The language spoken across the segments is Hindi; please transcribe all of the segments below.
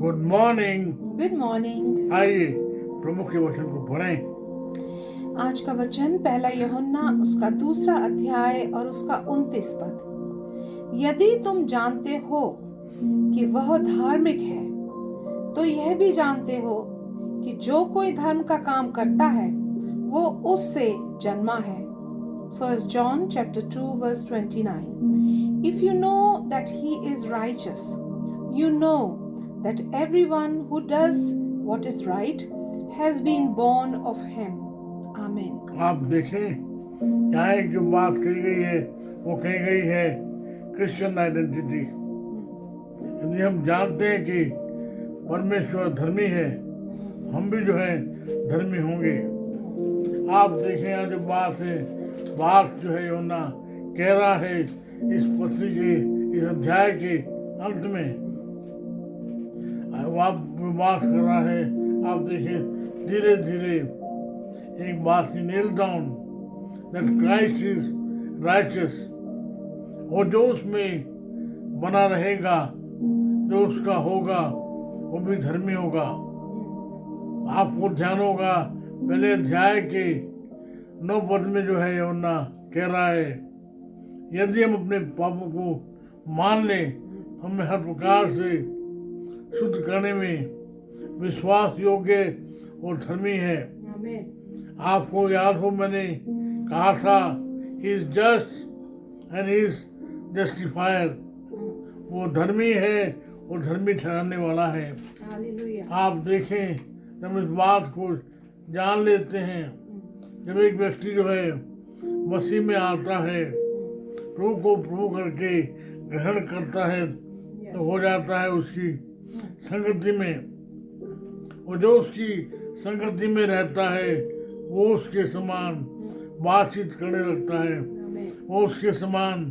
Good morning. Good morning. आइए प्रभु के वचन को पढ़ें। आज का वचन पहला यूहन्ना उसका 2 अध्याय और उसका 29 पद। यदि तुम जानते हो कि वह धार्मिक है, तो यह भी जानते हो कि जो कोई धर्म का काम करता है वो उससे जन्मा है। 1 John chapter 2 verse 29. If you know that he is righteous, you know that everyone who does what is right has been born of him. Amen. आप देखें, यहाँ एक जो बात कही गई है वो कही गई है क्रिश्चियन आइडेंटिटी। यदि हम जानते हैं कि परमेश्वर धर्मी है, हम भी जो है धर्मी होंगे। आप देखें यहाँ जो बात जो है यूहन्ना कह रहा है इस पत्री के इस अध्याय के अंत में आप बात कर रहा है। आप देखें धीरे धीरे एक बात he nail down that Christ is righteous, और जो उसमें बना रहेगा, जो उसका होगा वो भी धर्मी होगा। आपको ध्यान होगा पहले अध्याय के 9 पद में जो है यूहन्ना कह रहा है यदि हम अपने पापों को मान लें, हमें हर प्रकार से शुद्ध करने में विश्वास योग्य और धर्मी है। आपको याद हो मैंने कहा था he is just and he is justifier, वो धर्मी है और धर्मी ठहराने वाला है। आप देखें जब इस बात को जान लेते हैं, जब एक व्यक्ति जो है मसीह में आता है, प्रभु को प्रभु करके ग्रहण करता है, तो हो जाता है उसकी संगति में, और जो उसकी संगति में रहता है वो उसके समान बातचीत करने लगता है, वो उसके समान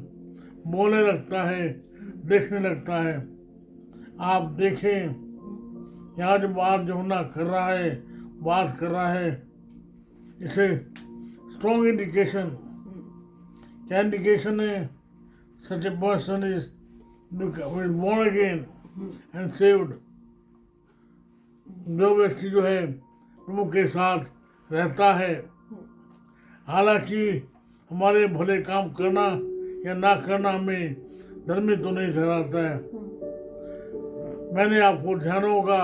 बोलने लगता है, देखने लगता है। आप देखें यहाँ जो बात यूहन्ना बात कर रहा है इसे स्ट्रॉन्ग इंडिकेशन। क्या इंडिकेशन है? Such a person is born again and saved। जो व्यक्ति जो है प्रभु के साथ रहता है, हालांकि हमारे भले काम करना या ना करना हमें धर्मी तो नहीं ठहराता है। मैंने आपको ध्यान होगा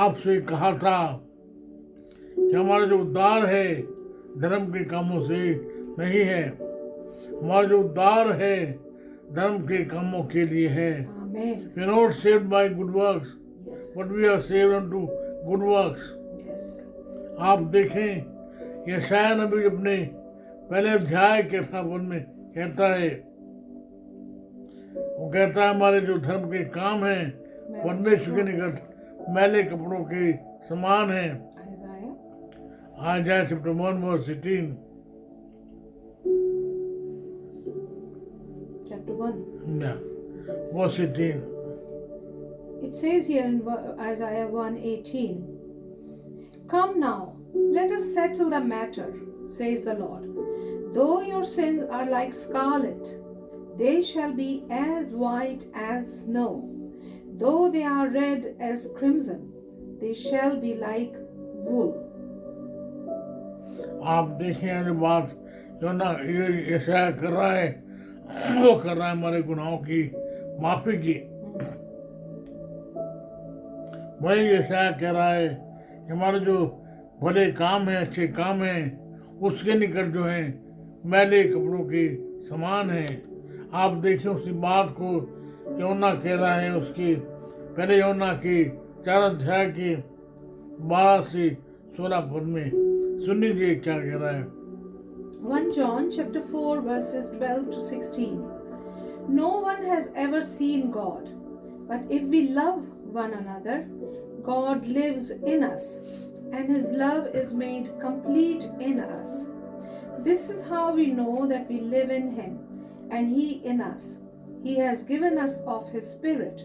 आपसे कहा था कि हमारा जो उद्धार है धर्म के कामों से नहीं है, हमारा जो उद्धार है धर्म के कामों के लिए है। We are not saved by good works, but we are saved unto good works. आप देखें यशायाह नबी अपने पहले अध्याय के 8 पद में कहता है, वो कहता है हमारे जो धर्म के काम हैं परमेश्वर के निकट मैले कपड़ों के समान हैं। आयजाया chapter 1 verse 18। Chapter 1. Yeah, verse 18. It says here in Isaiah 1:18, "Come now, let us settle the matter, says the Lord. Though your sins are like scarlet, they shall be as white as snow. Though they are red as crimson, they shall be like wool." आप देखें जो बात जो ना यशायाह कर रहा है वो कर रहा है हमारे गुनाहों की माफी की। वही यशायाह कह रहा है कि हमारे जो भले काम हैं, अच्छे काम हैं, उसके निकट जो हैं मैले कपड़ों के समान हैं। आप देखें उसी बात को यूहन्ना कह रहा है उसकी पहले यूहन्ना के 4 अध्याय के 12 से 16 पद में। सुन लीजिए क्या कह रहा है। 1 John chapter 4 verses 12 to 16. No one has ever seen God, but if we love one another, God lives in us, and his love is made complete in us. This is how we know that we live in him, and he in us. He has given us of his Spirit,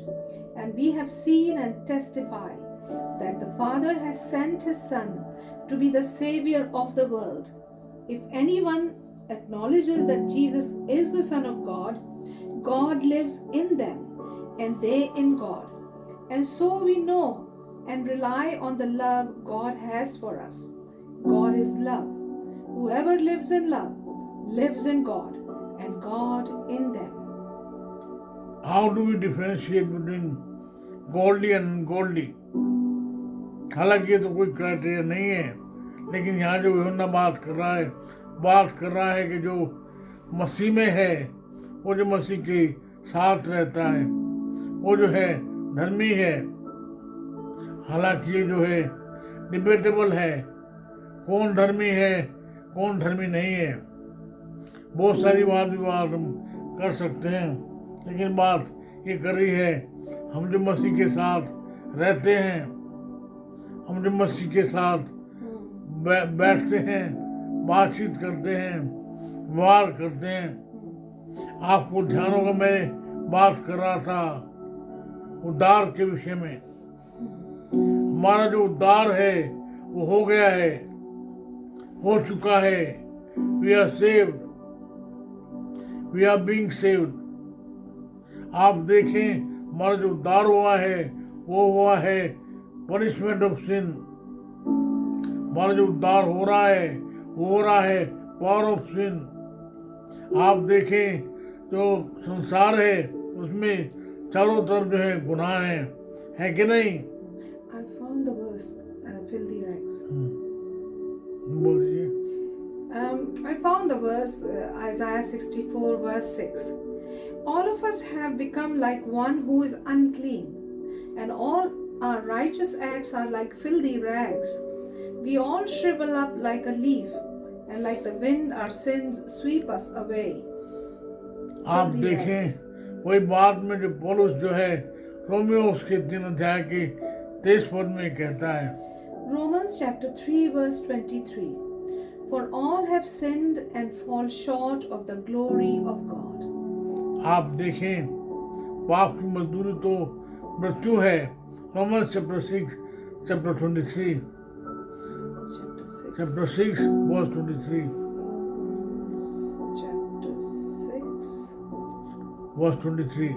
and we have seen and testify that the Father has sent his Son to be the Savior of the world. If anyone acknowledges that Jesus is the Son of God, God lives in them, and they in God. And so we know and rely on the love God has for us. God is love. Whoever lives in love lives in God and God in them. How do we differentiate between godly and ungodly? हालांकि ये तो कोई क्राइटेरिया नहीं है, लेकिन यहाँ जो यूहन्ना बात कर रहा है कि जो मसीह में है, वो जो मसीह के साथ रहता है, वो जो है धर्मी है। हालांकि ये जो है डिबेटेबल है, कौन धर्मी है कौन धर्मी नहीं है, बहुत सारी वाद विवाद हम कर सकते हैं, लेकिन बात ये कर रही है हम जो मसीह के साथ रहते हैं, हम जो मसीह के साथ बैठते हैं, बातचीत करते हैं, व्यवहार करते हैं। आपको ध्यान होगा मैं बात कर रहा था उद्धार के विषय में। हमारा जो उद्धार है वो हो गया है, हो चुका है। We are saved, we are being saved. आप देखें हमारा जो उद्धार हुआ है वो हुआ है पनिशमेंट ऑफ सिन। हमारा जो उद्धार हो रहा है वो हो रहा है पावर ऑफ सिन। आप देखें जो संसार है उसमें चारों तरफ जो है गुनाह है कि नहीं? I found the verse, filthy rags. बोल दीजिए। I found the verse, Isaiah 64 verse 6. All of us have become like one who is unclean, and all our righteous acts are like filthy rags. We all shrivel up like a leaf, and like the wind our sins sweep us away. आप देखें वही बात में जो पौलुस जो है रोमियो उसके 3 अध्याय की 23 पद में कहता है। Romans chapter 3 verse 23. For all have sinned and fall short of the glory of God. आप देखें पाप की मजदूरी तो मृत्यु है। Romans chapter 6 chapter 23 chapter 6 verse 23 Chapter 6 verse 23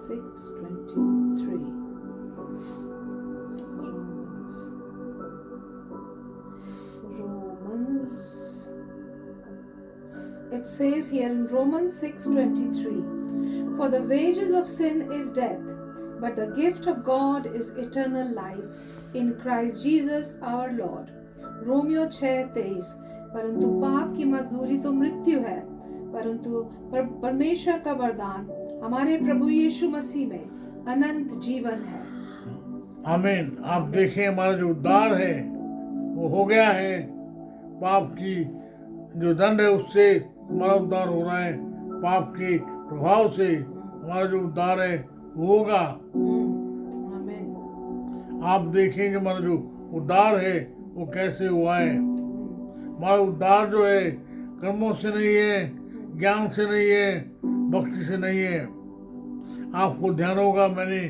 6:23. Romans. It says here in Romans 6:23, for the wages of sin is death, but the gift of God is eternal life in Christ Jesus our Lord. Romeo 6:23, परंतु पाप की मजदूरी तो मृत्यु है, परंतु परमेश्वर का वरदान हमारे प्रभु यीशु मसीह में अनंत जीवन है। आमीन। आप देखें हमारा जो उद्धार है वो हो गया है। पाप की जो दंड है उससे हमारा उद्धार हो रहा है। पाप के प्रभाव से हमारा जो उद्धार है वो होगा। आमीन। आप देखेंगे हमारा जो उद्धार है वो कैसे हुआ है। हमारा उद्धार जो है कर्मों से नहीं है, ज्ञान से नहीं है, भक्ति से नहीं है। आपको ध्यान होगा मैंने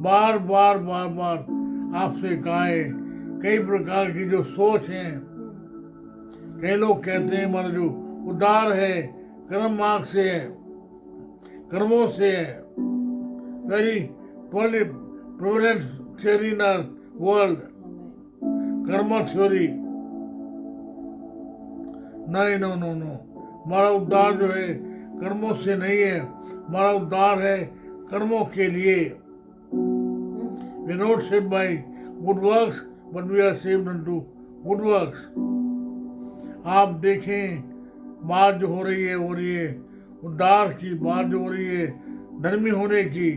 बार बार आपसे कहा है, कई प्रकार की जो सोच है। कई लोग कहते हैं हमारा जो उद्धार है कर्म मार्ग से है, कर्मों से है। Very prominent theory in our world, karma theory. नहीं, नो नो नो, हमारा उद्धार जो है कर्मों से नहीं है, हमारा उद्धार है कर्मों के लिए। We are not saved by good works, but we are saved unto good works. आप देखें बात जो हो रही है उद्धार की बात जो हो रही है धर्मी होने की।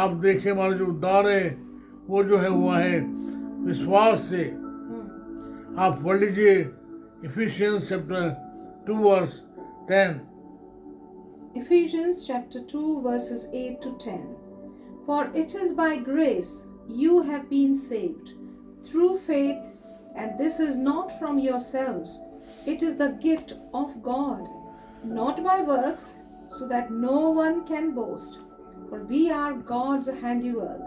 आप देखें हमारा जो उद्धार है वो जो है हुआ है विश्वास से। आप पढ़ लीजिए efficiency chapter 2 verse 10। Ephesians chapter 2 verses 8 to 10. For it is by grace you have been saved through faith, and this is not from yourselves. It is the gift of God, not by works, so that no one can boast. For we are God's handiwork,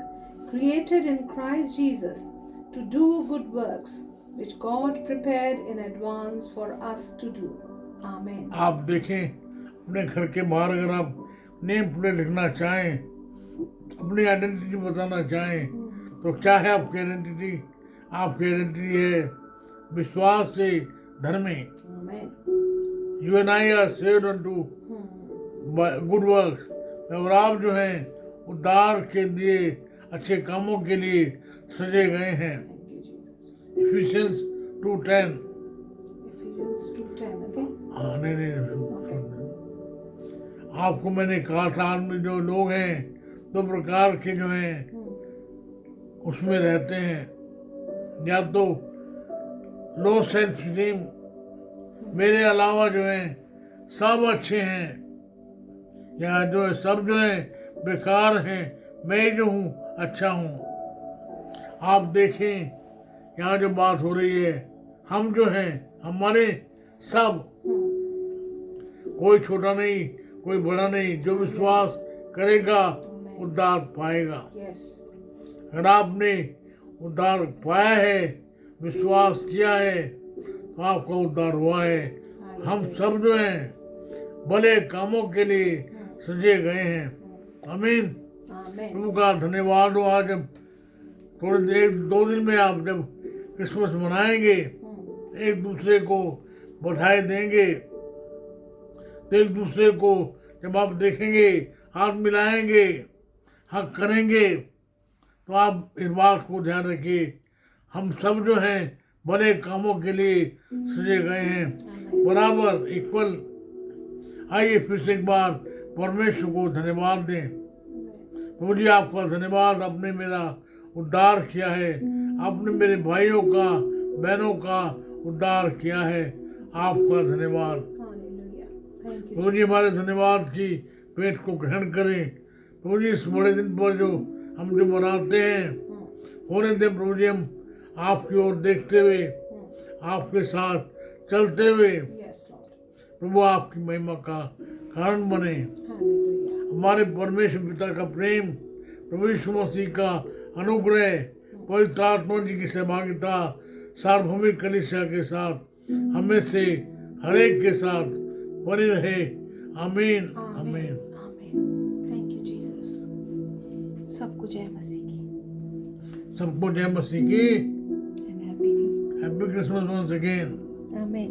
created in Christ Jesus to do good works, which God prepared in advance for us to do. Amen. आप देखें अपने घर के बाहर अगर आप नेम प्लेट लिखना चाहें, अपनी आइडेंटिटी बताना चाहें, तो क्या है आपकी आइडेंटिटी? आपकी आइडेंटिटी है विश्वास से धर्मी। Amen. You and I R saved unto good works. और आप जो हैं उद्धार के लिए, अच्छे कामों के लिए सजे गए हैं। Thank you, Jesus. Efficiency 2:10। Ephesians 2:10. Okay. हाँ नहीं, आपको मैंने कहा था, आदमी जो लोग हैं दो प्रकार के जो हैं उसमें रहते हैं, या तो लो सेल्फ स्टीम, मेरे अलावा जो हैं सब अच्छे हैं, या जो है सब जो है बेकार हैं, मैं जो हूँ अच्छा हूँ। आप देखें यहाँ जो बात हो रही है, हम जो हैं हमारे सब, कोई छोटा नहीं कोई बड़ा नहीं, जो विश्वास करेगा उद्धार पाएगा। Yes. अगर आपने उद्धार पाया है, विश्वास किया है, तो आपका उद्धार हुआ है। हम सब जो हैं भले कामों के लिए सजे गए हैं। आमीन। Amen. प्रभु का धन्यवाद हो। आज जब थोड़ी देर 2 दिन में आप जब क्रिसमस मनाएंगे, एक दूसरे को बधाई देंगे, तो एक दूसरे को जब आप देखेंगे, हाथ मिलाएंगे, हक करेंगे, तो आप इस बात को ध्यान रखिए, हम सब जो हैं भले कामों के लिए सजे गए हैं, बराबर इक्वल। आइए फिर से एक बार परमेश्वर को धन्यवाद दें। प्रभु जी आपका धन्यवाद, आपने मेरा उद्धार किया है, आपने मेरे भाइयों का बहनों का उद्धार किया है, आपका धन्यवाद। Hallelujah. Thank you. प्रभु जी हमारे धन्यवाद की पेट को ग्रहण करें। प्रभु जी इस बड़े दिन पर जो हम जो मनाते हैं, होने दें प्रभु जी, हम आपकी ओर देखते हुए, आपके साथ चलते हुए Yes, Lord. प्रभु आपकी महिमा का कारण बने। Hallelujah. हमारे परमेश्वर पिता का प्रेम, प्रभु यीशु मसीह का अनुग्रह, पवित्र आत्मा जी की सहभागिता सार्वभौमिक कलीसिया के साथ हमें से हर एक के साथ बनी रहे। आमीन आमीन। Amen. Thank you, Jesus. सबको जय मसीह की। सबको जय मसीह की। And happy Christmas. Happy Christmas once again. Amen.